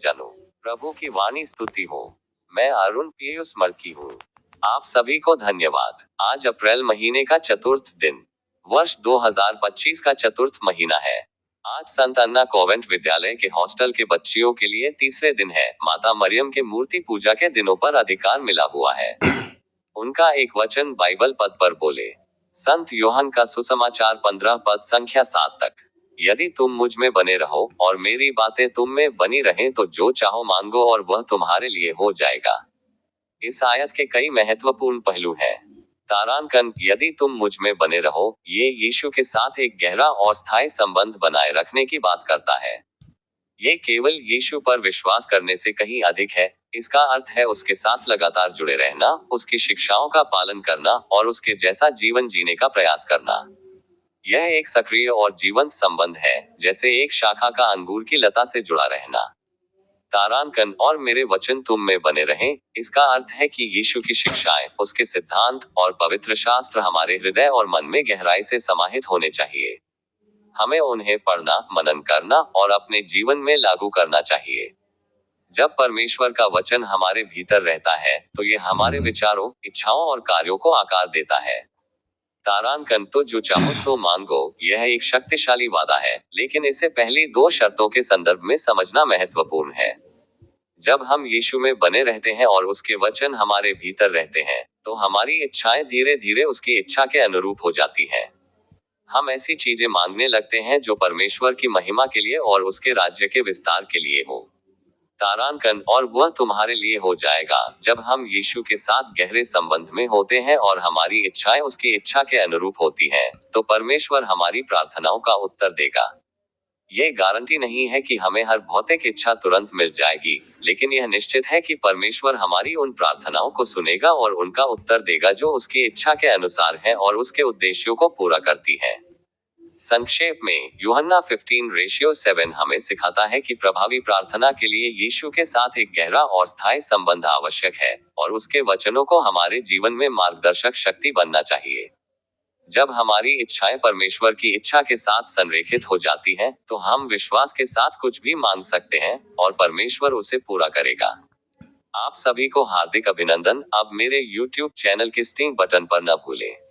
जनो प्रभु की वाणी स्तुति हो। मैं अरुण पीयूष मर्की हूँ। आप सभी को धन्यवाद। आज अप्रैल महीने का चतुर्थ दिन, वर्ष 2025 का चतुर्थ महीना है। आज संत अन्ना कॉन्वेंट विद्यालय के हॉस्टल के बच्चियों के लिए तीसरे दिन है। माता मरियम के मूर्ति पूजा के दिनों पर अधिकार मिला हुआ है। उनका एक वचन बाइबल पद पर बोले। संत योहन का सुसमाचार 15 पद संख्या 7 तक। यदि तुम मुझ में बने रहो और मेरी बातें तुम में बनी रहें तो जो चाहो मांगो और वह तुम्हारे लिए हो जाएगा। इस आयत के कई महत्वपूर्ण पहलू हैं। तारांकन, यदि तुम मुझ में बने रहो, ये यीशु के साथ एक गहरा और स्थायी संबंध बनाए रखने की बात करता है। ये केवल यीशु पर विश्वास करने से कहीं अधिक है। इसका अर्थ है उसके साथ लगातार जुड़े रहना, उसकी शिक्षाओं का पालन करना और उसके जैसा जीवन जीने का प्रयास करना। यह एक सक्रिय और जीवंत संबंध है, जैसे एक शाखा का अंगूर की लता से जुड़ा रहना। तारांकन, और मेरे वचन तुम में बने रहें, इसका अर्थ है कि यीशु की शिक्षाएं, उसके सिद्धांत और पवित्र शास्त्र हमारे हृदय और मन में गहराई से समाहित होने चाहिए। हमें उन्हें पढ़ना, मनन करना और अपने जीवन में लागू करना चाहिए। जब परमेश्वर का वचन हमारे भीतर रहता है, तो ये हमारे विचारों, इच्छाओं और कार्यों को आकार देता है। तारांकन, तो जो चाहो सो मांगो, यह एक शक्तिशाली वादा है, लेकिन इसे पहली दो शर्तों के संदर्भ में समझना महत्वपूर्ण है। जब हम यीशु में बने रहते हैं और उसके वचन हमारे भीतर रहते हैं, तो हमारी इच्छाएं धीरे धीरे उसकी इच्छा के अनुरूप हो जाती हैं। हम ऐसी चीजें मांगने लगते हैं जो परमेश्वर की महिमा के लिए और उसके राज्य के विस्तार के लिए हो। तारांकन, और वह तुम्हारे लिए हो जाएगा। जब हम यीशु के साथ गहरे संबंध में होते हैं और हमारी इच्छाएं उसकी इच्छा के अनुरूप होती हैं, तो परमेश्वर हमारी प्रार्थनाओं का उत्तर देगा। ये गारंटी नहीं है कि हमें हर भौतिक इच्छा तुरंत मिल जाएगी, लेकिन यह निश्चित है कि परमेश्वर हमारी उन प्रार्थनाओं को सुनेगा और उनका उत्तर देगा जो उसकी इच्छा के अनुसार है और उसके उद्देश्यों को पूरा करती है। संक्षेप में, यूहन्ना 15:7 हमें सिखाता है कि प्रभावी प्रार्थना के लिए यीशु के साथ एक गहरा और स्थायी संबंध आवश्यक है, और उसके वचनों को हमारे जीवन में मार्गदर्शक शक्ति बनना चाहिए। जब हमारी इच्छाएं परमेश्वर की इच्छा के साथ संरेखित हो जाती हैं, तो हम विश्वास के साथ कुछ भी मांग सकते हैं, और परमेश्वर उसे पूरा करेगा। आप सभी को हार्दिक अभिनंदन। अब मेरे YouTube चैनल के स्टिंग बटन पर न भूलें।